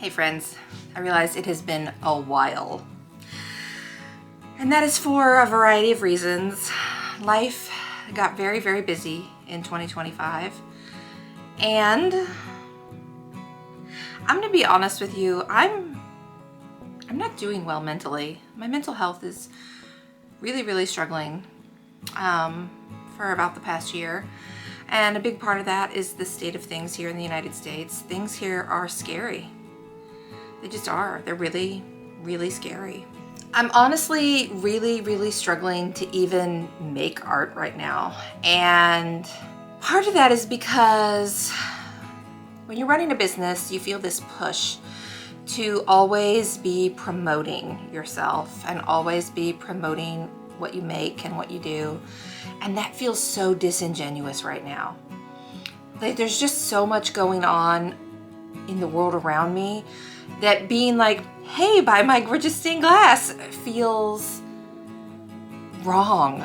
Hey friends, I realize it has been a while. And that is for a variety of reasons. Life got very, very busy in 2025. And I'm gonna be honest with you, I'm not doing well mentally. My mental health is really, really struggling for about the past year. And a big part of that is the state of things here in the United States. Things here are scary. They just are. They're really, really scary. I'm honestly really, really struggling to even make art right now. And part of that is because when you're running a business, you feel this push to always be promoting yourself and always be promoting what you make and what you do. And that feels so disingenuous right now. Like, there's just so much going on in the world around me that being like, hey, buy my gorgeous stained glass feels wrong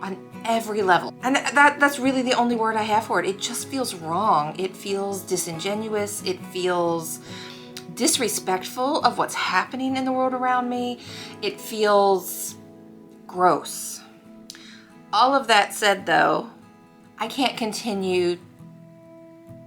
on every level. And that's really the only word I have for it. It just feels wrong. It feels disingenuous. It feels disrespectful of what's happening in the world around me. It feels gross. All of that said, though, I can't continue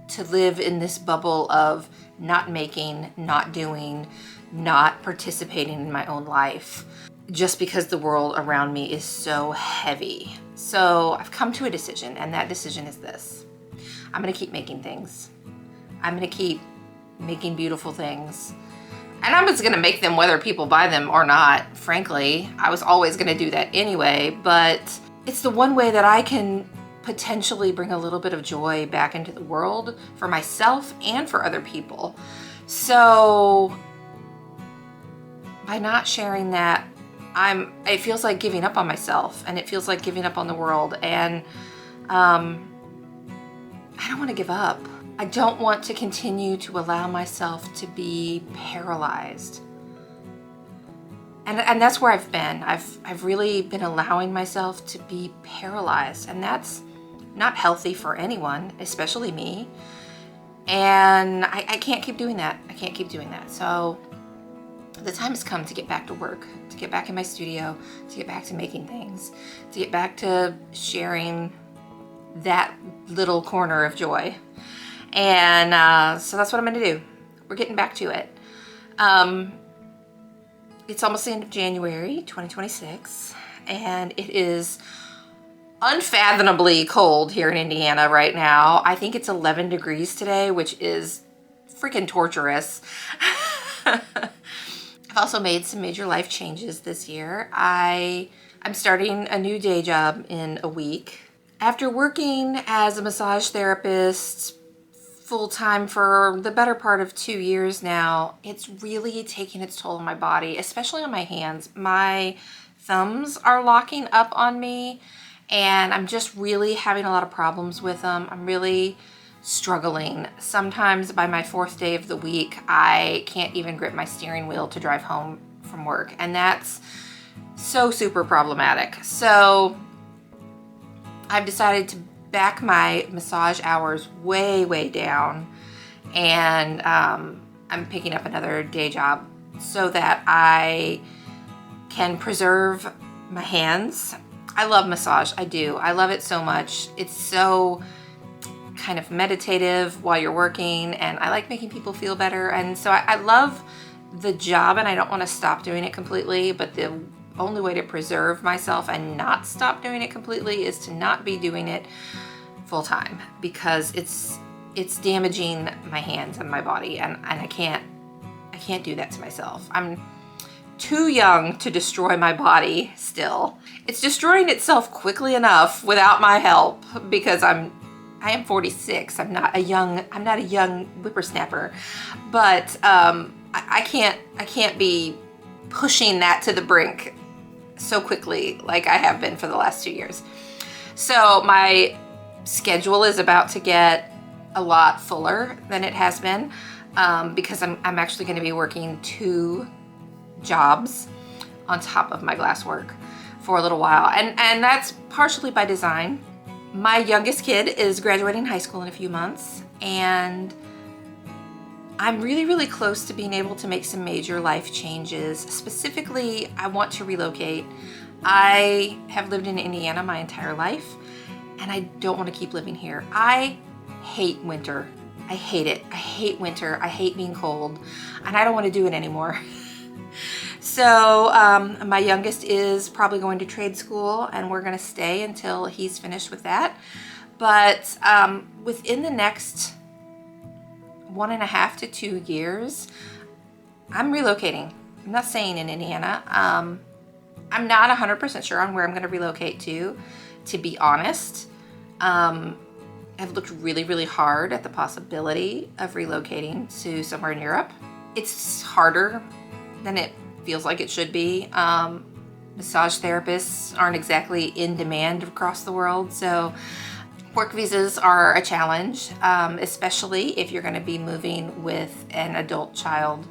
to live in this bubble of not making, not doing, not participating in my own life just because the world around me is so heavy. So I've come to a decision, and that decision is this. I'm gonna keep making things. I'm gonna keep making beautiful things. And I'm just gonna make them whether people buy them or not, frankly. I was always gonna do that anyway, but it's the one way that I can potentially bring a little bit of joy back into the world for myself and for other people. So by not sharing that, it feels like giving up on myself, and it feels like giving up on the world. And I don't want to give up. I don't want to continue to allow myself to be paralyzed. And that's where I've been. I've really been allowing myself to be paralyzed, and that's not healthy for anyone, especially me. And I can't keep doing that. I can't keep doing that. So the time has come to get back to work, to get back in my studio, to get back to making things, to get back to sharing that little corner of joy. And so that's what I'm gonna do. We're getting back to it. It's almost the end of January 2026, and it is unfathomably cold here in Indiana right now. I think it's 11 degrees today, which is freaking torturous. I've also made some major life changes this year. I'm starting a new day job in a week. After working as a massage therapist full-time for the better part of 2 years now, it's really taking its toll on my body, especially on my hands. My thumbs are locking up on me, and I'm just really having a lot of problems with them. I'm really struggling. Sometimes by my 4th day of the week, I can't even grip my steering wheel to drive home from work, and that's so super problematic. So I've decided to back my massage hours way, way down, and I'm picking up another day job so that I can preserve my hands. I love massage, I do. I love it so much. It's so kind of meditative while you're working, and I like making people feel better. And so I love the job, and I don't want to stop doing it completely, but the only way to preserve myself and not stop doing it completely is to not be doing it full time, because it's damaging my hands and my body, and I can't do that to myself. I'm too young to destroy my body still. It's destroying itself quickly enough without my help, because I am 46. I'm not a young whippersnapper, but I can't be pushing that to the brink so quickly like I have been for the last 2 years. So my schedule is about to get a lot fuller than it has been, because I'm actually going to be working 2 jobs on top of my glass work for a little while, and that's partially by design. My youngest kid is graduating high school in a few months, and I'm really, really close to being able to make some major life changes. Specifically, I want to relocate. I have lived in Indiana my entire life, and I don't want to keep living here. I hate winter. I hate it. I hate winter. I hate being cold, and I don't want to do it anymore. So my youngest is probably going to trade school, and we're going to stay until he's finished with that. But within the next 1.5 to 2 years, I'm relocating. I'm not staying in Indiana. I'm not 100% sure on where I'm going to relocate to be honest. I've looked really, really hard at the possibility of relocating to somewhere in Europe. It's harder than it feels like it should be. Massage therapists aren't exactly in demand across the world, so work visas are a challenge, especially if you're going to be moving with an adult child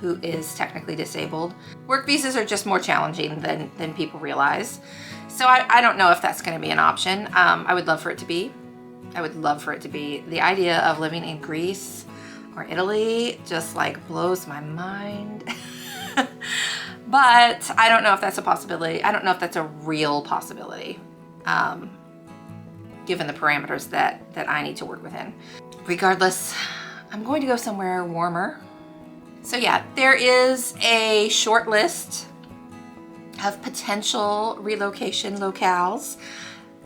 who is technically disabled. Work visas are just more challenging than people realize. So I don't know if that's going to be an option. I would love for it to be. I would love for it to be. The idea of living in Greece or Italy just like blows my mind. But I don't know if that's a possibility. I don't know if that's a real possibility. Given the parameters that I need to work within. Regardless, I'm going to go somewhere warmer. So yeah, there is a short list of potential relocation locales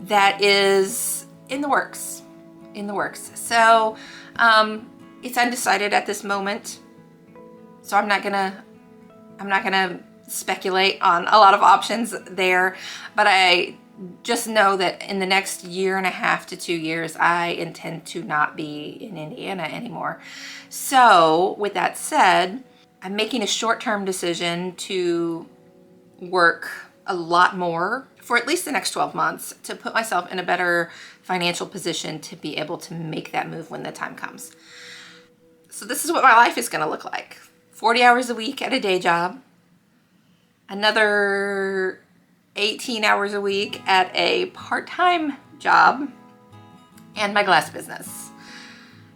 that is in the works. So it's undecided at this moment. So I'm not gonna speculate on a lot of options there, but I just know that in the next 1.5 to 2 years, I intend to not be in Indiana anymore. So with that said, I'm making a short-term decision to work a lot more for at least the next 12 months to put myself in a better financial position to be able to make that move when the time comes. So this is what my life is going to look like. 40 hours a week at a day job, another 18 hours a week at a part-time job, and my glass business.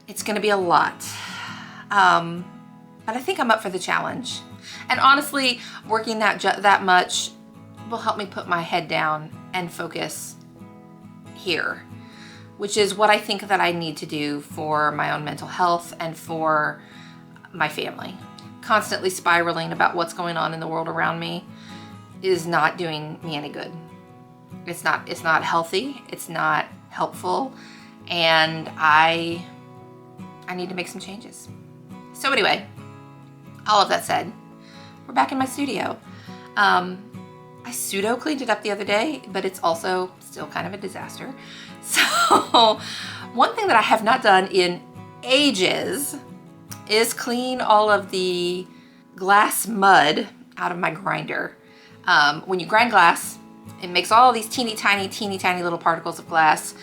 It's gonna be a lot. But I think I'm up for the challenge. And honestly, working that much will help me put my head down and focus here, which is what I think that I need to do for my own mental health and for my family. Constantly spiraling about what's going on in the world around me is not doing me any good. It's not healthy, it's not helpful, and I need to make some changes. So anyway, all of that said, we're back in my studio. I pseudo cleaned it up the other day, but it's also still kind of a disaster. So one thing that I have not done in ages is clean all of the glass mud out of my grinder. When you grind glass, it makes all these teeny tiny little particles of glass,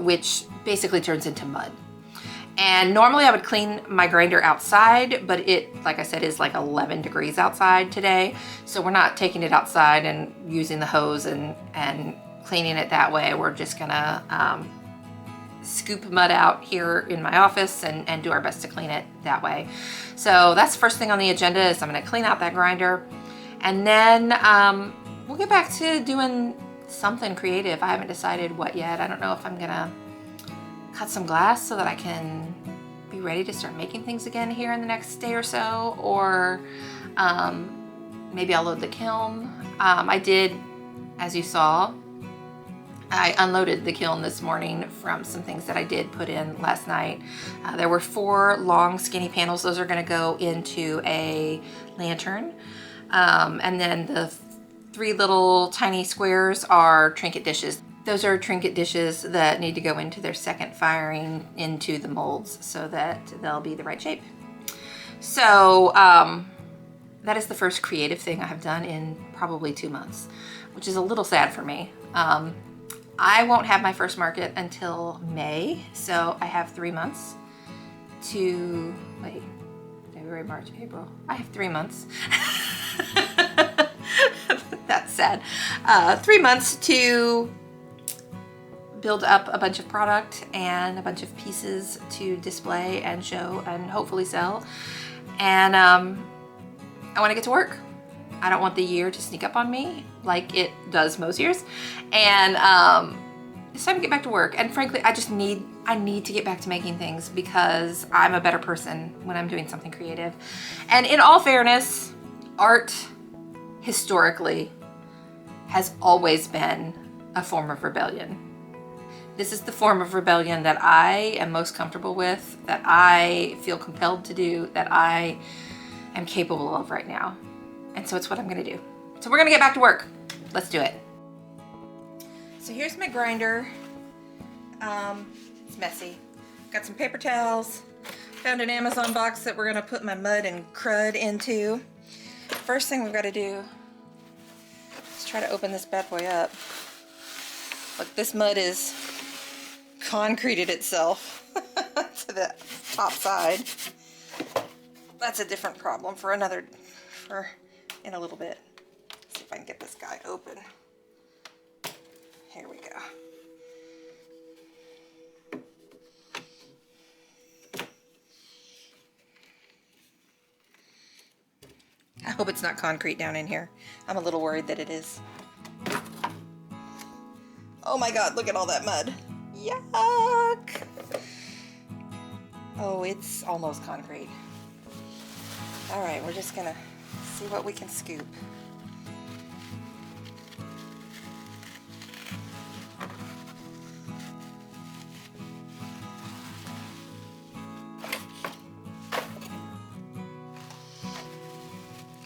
which basically turns into mud. And normally I would clean my grinder outside, but it, like I said, is like 11 degrees outside today. So we're not taking it outside and using the hose and cleaning it that way. We're just gonna scoop mud out here in my office and do our best to clean it that way. So that's the first thing on the agenda is I'm gonna clean out that grinder. And then we'll get back to doing something creative. I haven't decided what yet. I don't know if I'm gonna cut some glass so that I can be ready to start making things again here in the next day or so, or maybe I'll load the kiln. I did, as you saw, I unloaded the kiln this morning from some things that I did put in last night. There were 4 long skinny panels. Those are gonna go into a lantern. And then the 3 little tiny squares are trinket dishes. Those are trinket dishes that need to go into their second firing into the molds so that they'll be the right shape. So that is the first creative thing I have done in probably 2 months, which is a little sad for me. I won't have my first market until May, so I have 3 months to, wait, February, March, April. I have 3 months. That's sad. 3 months to build up a bunch of product and a bunch of pieces to display and show and hopefully sell. And I want to get to work. I don't want the year to sneak up on me like it does most years. And it's time to get back to work. And frankly, I need to get back to making things because I'm a better person when I'm doing something creative. And in all fairness, art historically has always been a form of rebellion. This is the form of rebellion that I am most comfortable with, that I feel compelled to do, that I am capable of right now. And so it's what I'm gonna do. So we're gonna get back to work. Let's do it. So here's my grinder. It's messy. Got some paper towels. Found an Amazon box that we're gonna put my mud and crud into. First thing we've gotta do is try to open this bad boy up. Look, this mud is concreted itself to the top side. That's a different problem for in a little bit. Let's see if I can get this guy open. Here we go. I hope it's not concrete down in here. I'm a little worried that it is. Oh my God, look at all that mud. Yuck! Oh, it's almost concrete. All right, we're just gonna see what we can scoop.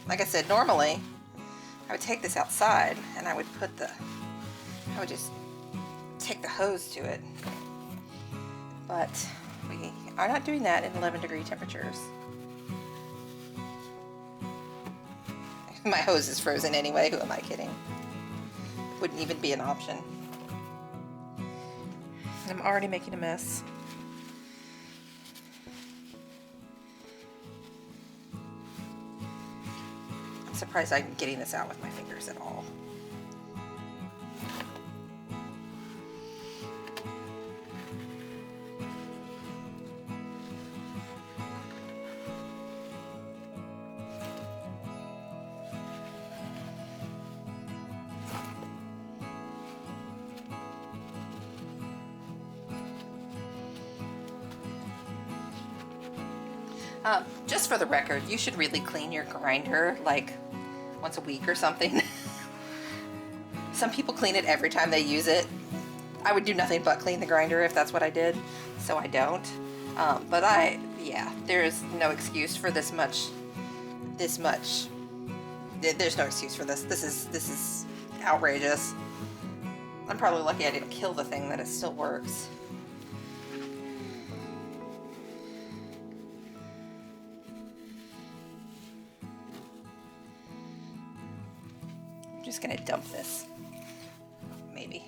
Like I said, normally I would take this outside and I would just take the hose to it. But we are not doing that in 11-degree temperatures. My hose is frozen anyway, who am I kidding? Wouldn't even be an option. I'm already making a mess. I'm surprised I'm getting this out with my fingers at all. Just for the record, you should really clean your grinder like once a week or something. Some people clean it every time they use it. I would do nothing but clean the grinder if that's what I did, so I don't. But yeah, there's no excuse for this much. There's no excuse for this. This is outrageous. I'm probably lucky I didn't kill the thing, that it still works. I'm just gonna dump this, maybe.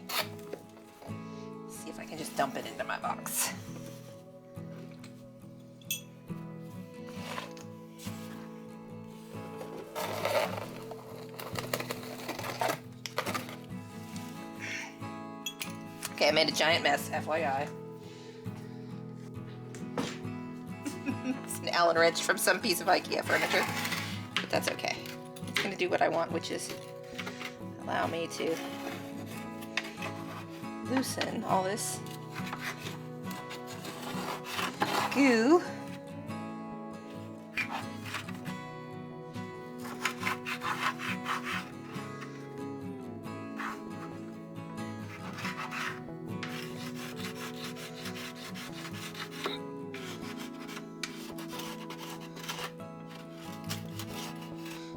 See if I can just dump it into my box. Okay, I made a giant mess, FYI. It's an Allen wrench from some piece of IKEA furniture, but that's okay. It's gonna do what I want, which is allow me to loosen all this goo.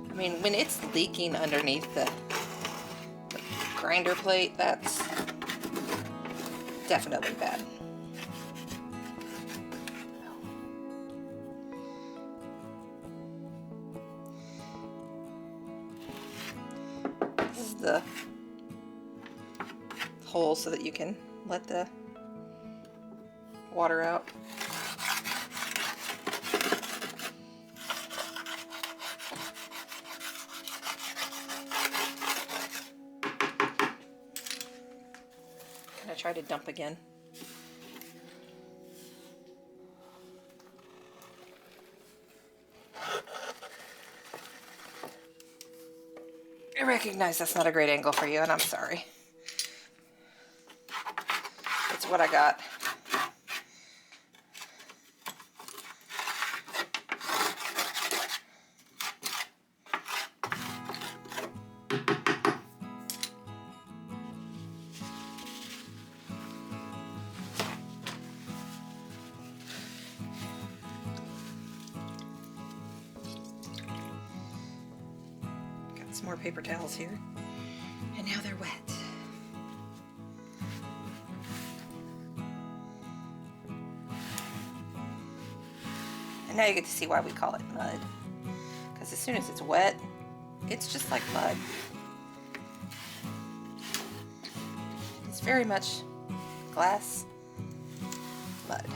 I mean, when it's leaking underneath the grinder plate, that's definitely bad. This is the hole so that you can let the water out. I try to dump again. I recognize that's not a great angle for you, and I'm sorry. It's what I got. Some more paper towels here, and now they're wet. And now you get to see why we call it mud, because as soon as it's wet, it's just like mud. It's very much glass mud.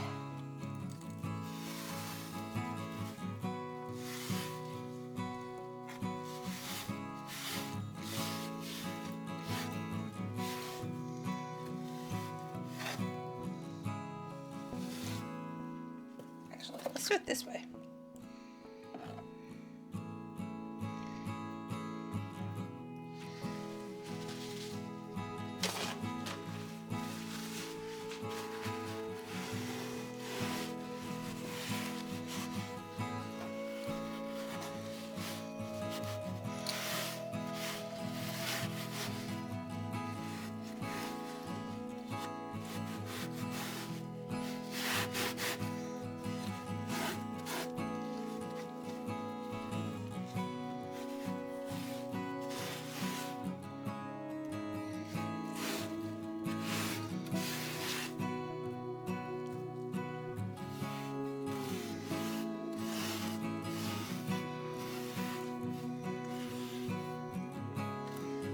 Let's do it this way.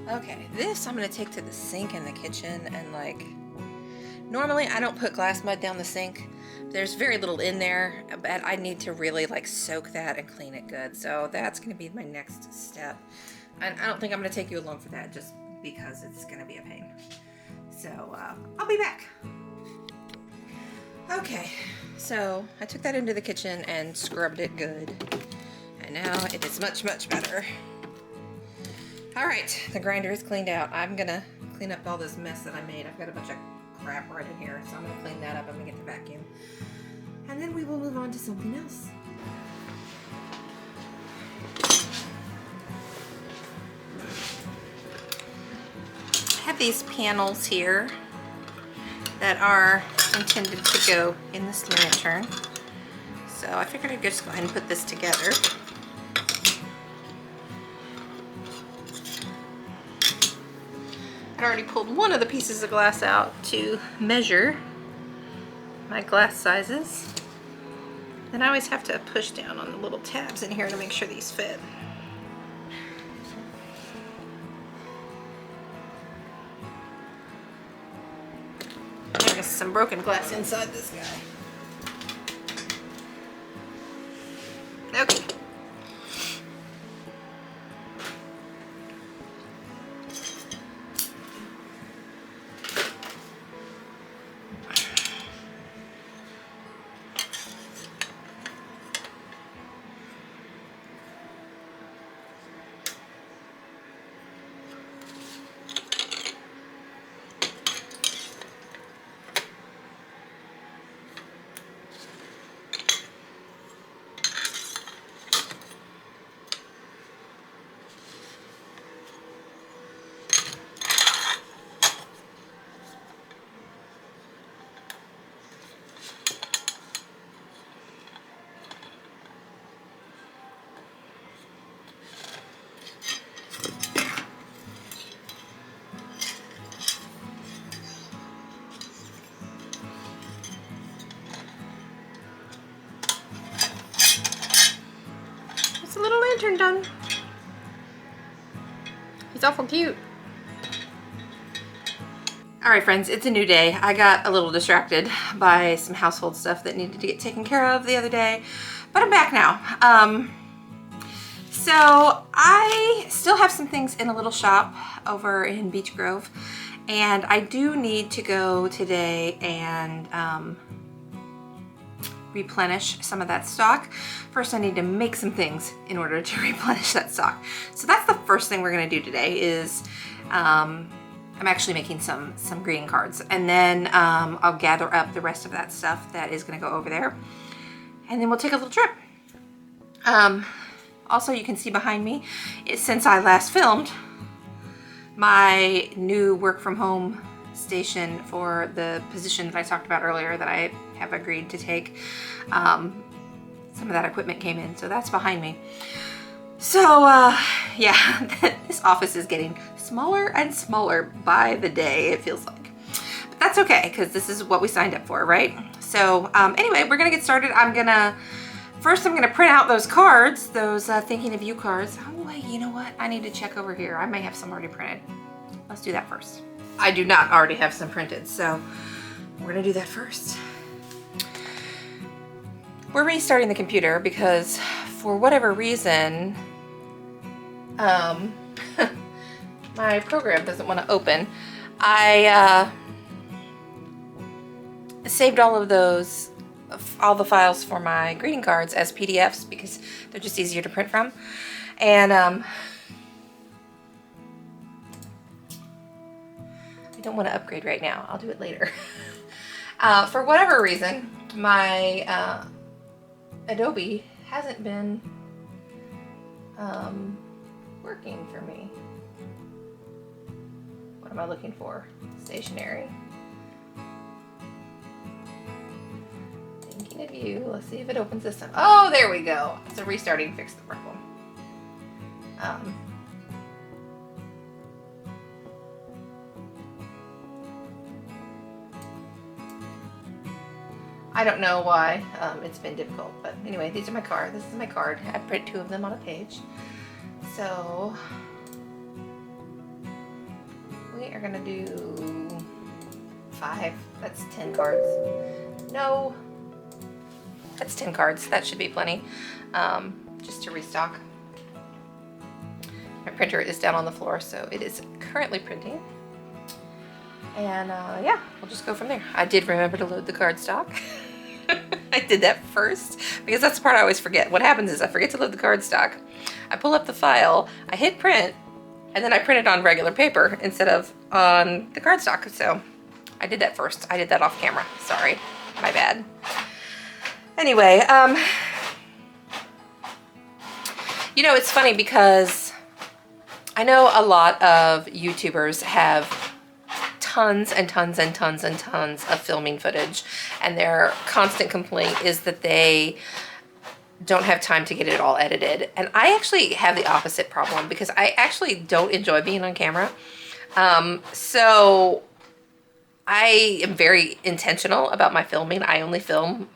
Okay, this I'm gonna take to the sink in the kitchen, and like, normally I don't put glass mud down the sink. There's very little in there, but I need to really like soak that and clean it good. So that's gonna be my next step. And I don't think I'm gonna take you along for that, just because it's gonna be a pain. So I'll be back. Okay, so I took that into the kitchen and scrubbed it good. And now it is much, much better. All right, the grinder is cleaned out. I'm gonna clean up all this mess that I made. I've got a bunch of crap right in here, so I'm gonna clean that up. I'm gonna get the vacuum. And then we will move on to something else. I have these panels here that are intended to go in this lantern. So I figured I'd just go ahead and put this together. I already pulled one of the pieces of glass out to measure my glass sizes. And I always have to push down on the little tabs in here to make sure these fit. There's some broken glass inside this guy. Okay. Lantern done. He's awful cute. All right, friends, it's a new day. I got a little distracted by some household stuff that needed to get taken care of the other day, but I'm back now. So I still have some things in a little shop over in Beech Grove, And I do need to go today and replenish some of that stock. First, I need to make some things in order to replenish that stock. So that's the first thing we're gonna do today is I'm actually making some greeting cards, and then I'll gather up the rest of that stuff that is gonna go over there, and then we'll take a little trip. Also, you can see behind me, since I last filmed, my new work from home station for the position that I talked about earlier that I have agreed to take. Some of that equipment came in, so that's behind me. So yeah, this office is getting smaller and smaller by the day, it feels like. But that's okay, because this is what we signed up for, right? So anyway, we're gonna get started. First I'm gonna print out those cards, those thinking of you cards. Oh wait, you know what? I need to check over here. I may have some already printed. Let's do that first. I do not already have some printed, so we're gonna do that first. We're restarting the computer because for whatever reason, my program doesn't want to open. I saved all of those, all the files for my greeting cards as PDFs because they're just easier to print from. And I don't want to upgrade right now. I'll do it later. For whatever reason, my Adobe hasn't been working for me. What am I looking for? Stationery. Thinking of you. Let's see if it opens this time. Oh, there we go. So restarting fixed the problem. I don't know why it's been difficult, but anyway, these are my cards. This is my card. I print 2 of them on a page. So we are gonna do 5. That's 10 cards. No, that's 10 cards. That should be plenty, just to restock. My printer is down on the floor, so it is currently printing. And yeah, we'll just go from there. I did remember to load the cardstock. I did that first because that's the part I always forget. What happens is I forget to load the cardstock. I pull up the file, I hit print, and then I print it on regular paper instead of on the cardstock. So I did that first. I did that off camera. Sorry, my bad. Anyway, you know, it's funny because I know a lot of YouTubers have tons and tons and tons and tons of filming footage, and their constant complaint is that they don't have time to get it all edited. And I actually have the opposite problem because I actually don't enjoy being on camera. So I am very intentional about my filming. I only film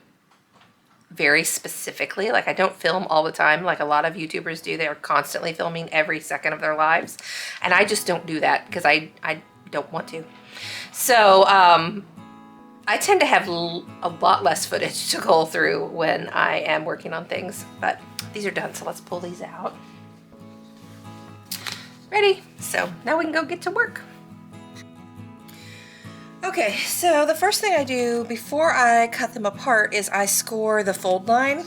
very specifically. Like, I don't film all the time like a lot of YouTubers do. They're constantly filming every second of their lives, and I just don't do that because I don't want to. So I tend to have a lot less footage to go through when I am working on things, but these are done, so let's pull these out. Ready? So now we can go get to work. Okay, so the first thing I do before I cut them apart is I score the fold line,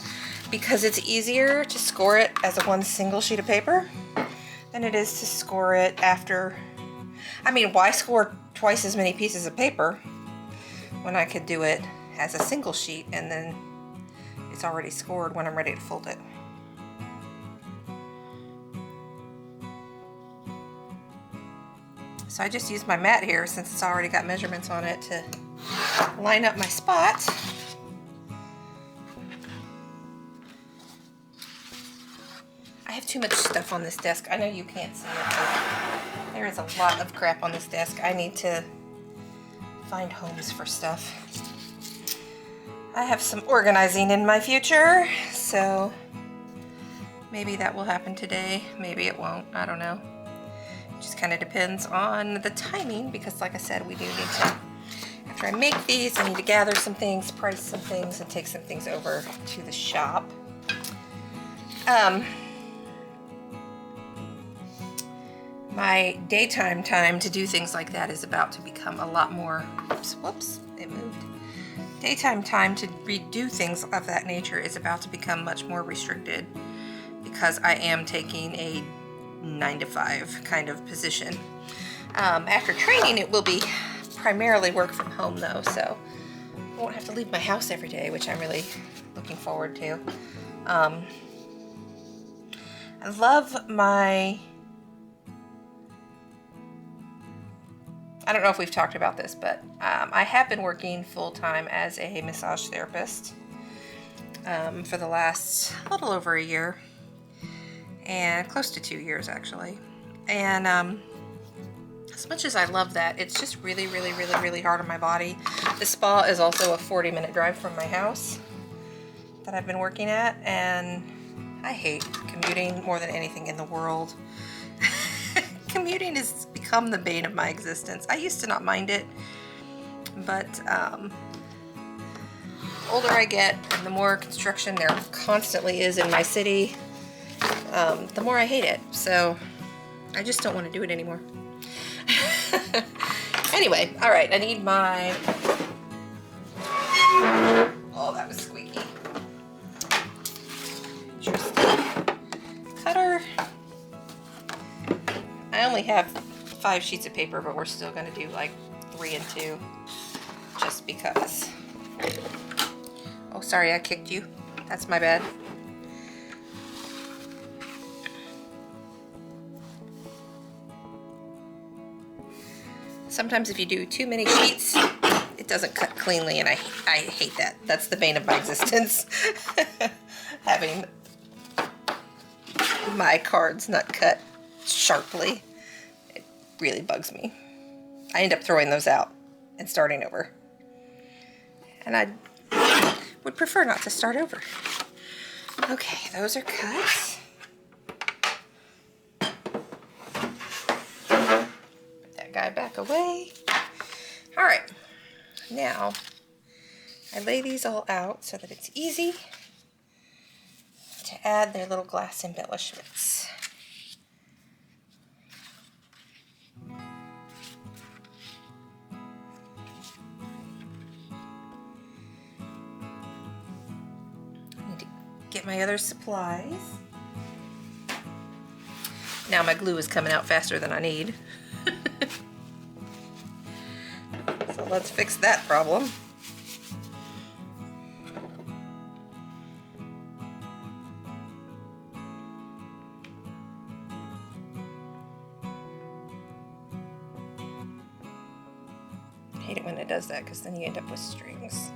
because it's easier to score it as a one single sheet of paper than it is to score it after. I mean, why score twice as many pieces of paper when I could do it as a single sheet and then it's already scored when I'm ready to fold it. So I just used my mat here, since it's already got measurements on it, to line up my spot. I have too much stuff on this desk. I know you can't see it, but there is a lot of crap on this desk. I need to find homes for stuff. I have some organizing in my future, so maybe that will happen today. Maybe it won't. I don't know. Just kind of depends on the timing, because like I said, we do need to, after I make these, I need to gather some things, price some things, and take some things over to the shop. My daytime time to do things like that is about to become a lot more, whoops, it moved. Daytime time to do things of that nature is about to become much more restricted because I am taking a 9-to-5 kind of position. After training, it will be primarily work from home though, so I won't have to leave my house every day, which I'm really looking forward to. I love my, I don't know if we've talked about this, but I have been working full-time as a massage therapist for the last little over a year, and close to 2 years actually. And as much as I love that, it's just really, really, really, really hard on my body. The spa is also a 40-minute drive from my house that I've been working at, and I hate commuting more than anything in the world. Commuting has become the bane of my existence. I used to not mind it, but older I get and the more construction there constantly is in my city, the more I hate it. So I just don't want to do it anymore. Anyway, all right, I need my, oh, that was squeaky. Trusty cutter. I only have 5 sheets of paper, but we're still going to do like 3 and 2 just because. Oh, sorry, I kicked you. That's my bad. Sometimes if you do too many sheets, it doesn't cut cleanly, and I hate that. That's the bane of my existence. Having my cards not cut sharply. It really bugs me. I end up throwing those out and starting over. And I would prefer not to start over. Okay, those are cut. Put that guy back away. All right, now I lay these all out so that it's easy to add their little glass embellishments. Get my other supplies. Now my glue is coming out faster than I need. So let's fix that problem. I hate it when it does that because then you end up with strings.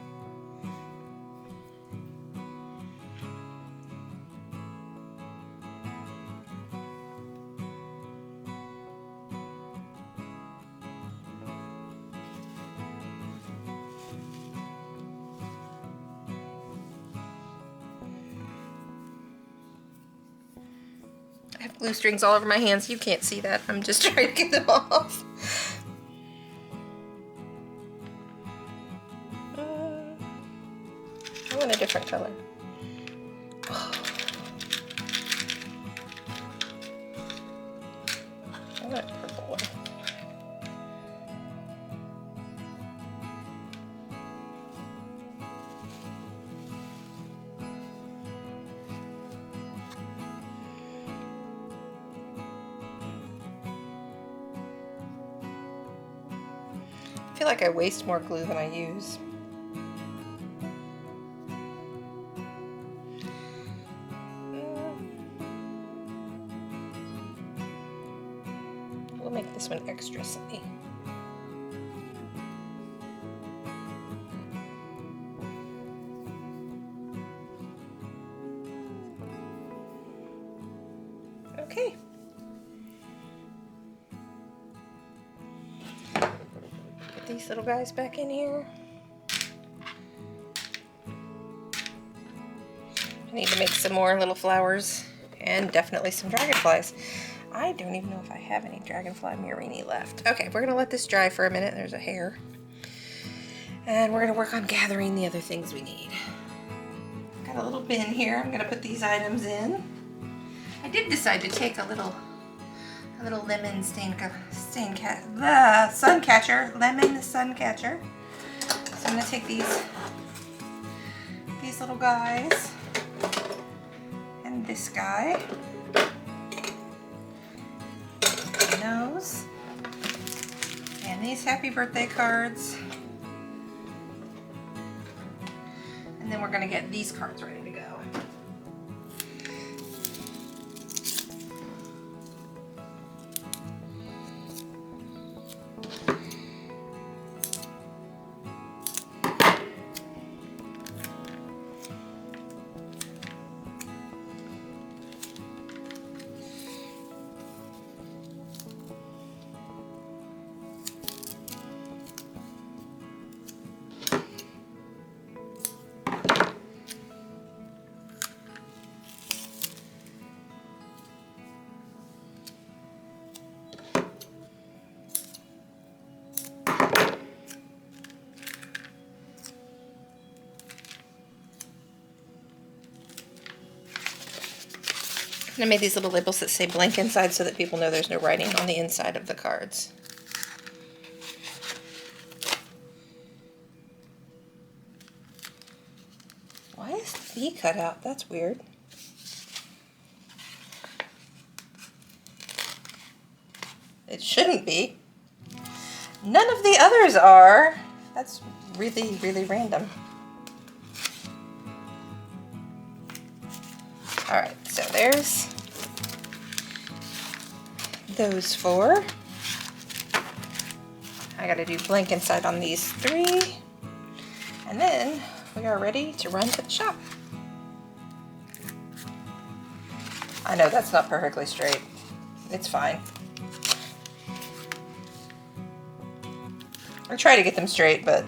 I have glue strings all over my hands. You can't see that. I'm just trying to get them off. I want a different color. Oh. I want a purple one. I feel like I waste more glue than I use. We'll make this one extra sunny. Okay. Put these little guys back in here. I need to make some more little flowers and definitely some dragonflies. I don't even know if I have any dragonfly Mirini left. Okay, we're gonna let this dry for a minute. There's a hair. And we're gonna work on gathering the other things we need. Got a little bin here. I'm gonna put these items in. I did decide to take a A little lemon sun catcher, lemon sun catcher. So I'm gonna take these little guys and this guy, and those, and these happy birthday cards, and then we're gonna get these cards ready to go. And I made these little labels that say blank inside so that people know there's no writing on the inside of the cards. Why is the V cut out? That's weird. It shouldn't be. None of the others are. That's really, really random. All right, so there's those four. I gotta do blank inside on these three. And then we are ready to run to the shop. I know that's not perfectly straight. It's fine. I try to get them straight, but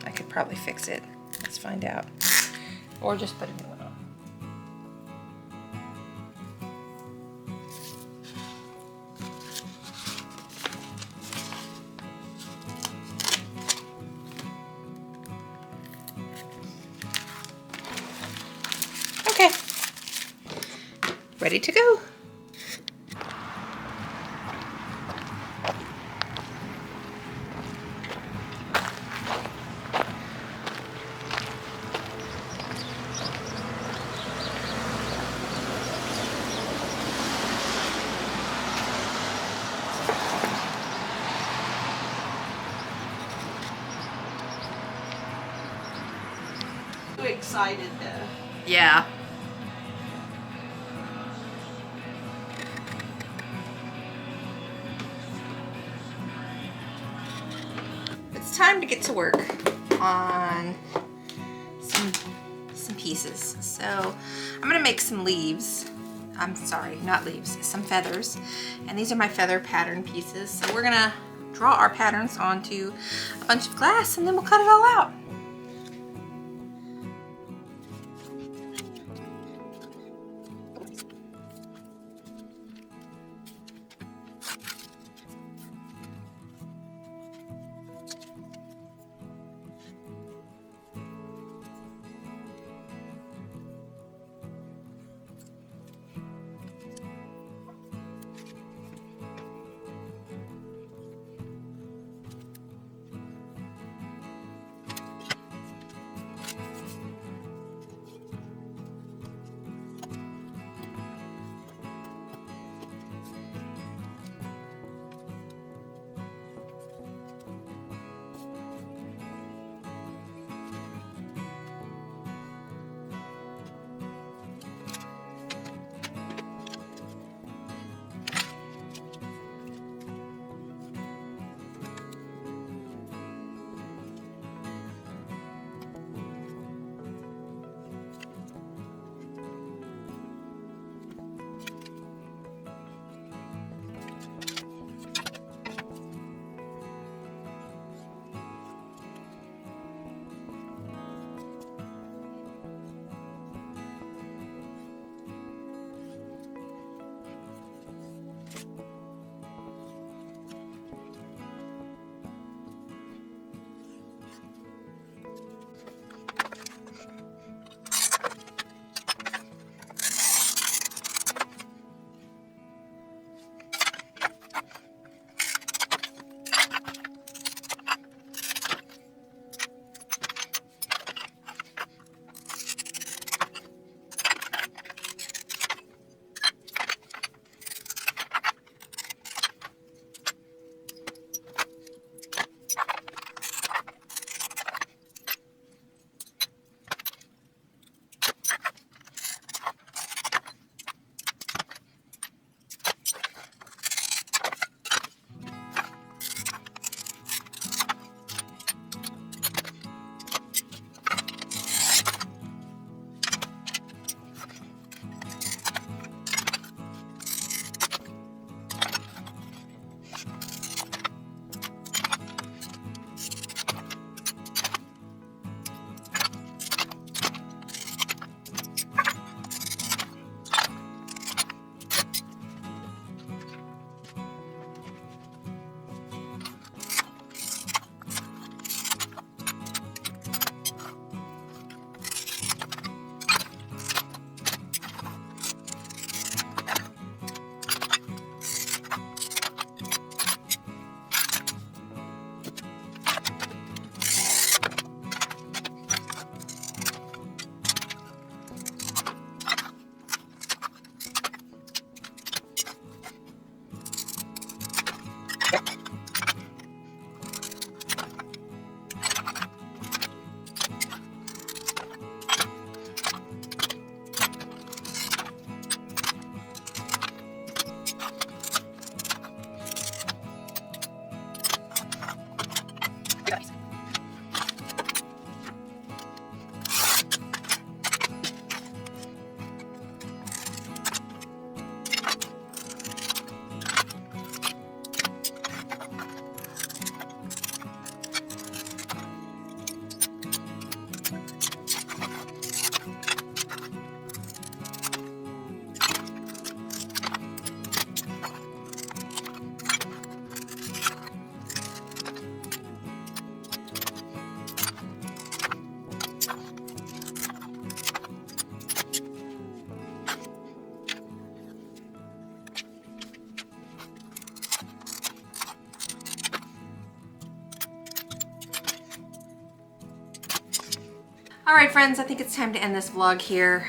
I could probably fix it. Let's find out. Or just put a new one on. Okay. Ready to go. Excited though. Yeah. It's time to get to work on some pieces. So I'm gonna make some leaves. I'm sorry, not leaves, some feathers. And these are my feather pattern pieces. So we're gonna draw our patterns onto a bunch of glass and then we'll cut it all out. All right, friends, I think it's time to end this vlog here.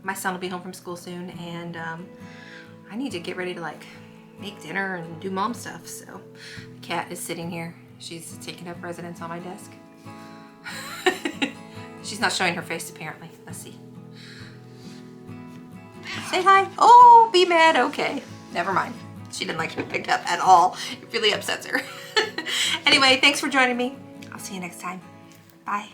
My son will be home from school soon, and I need to get ready to like make dinner and do mom stuff. So the cat is sitting here. She's taking up residence on my desk. She's not showing her face apparently. Let's see. Say hi. Oh, be mad. Okay, never mind. She didn't like to be picked up at all. It really upsets her. Anyway, thanks for joining me. I'll see you next time. Bye.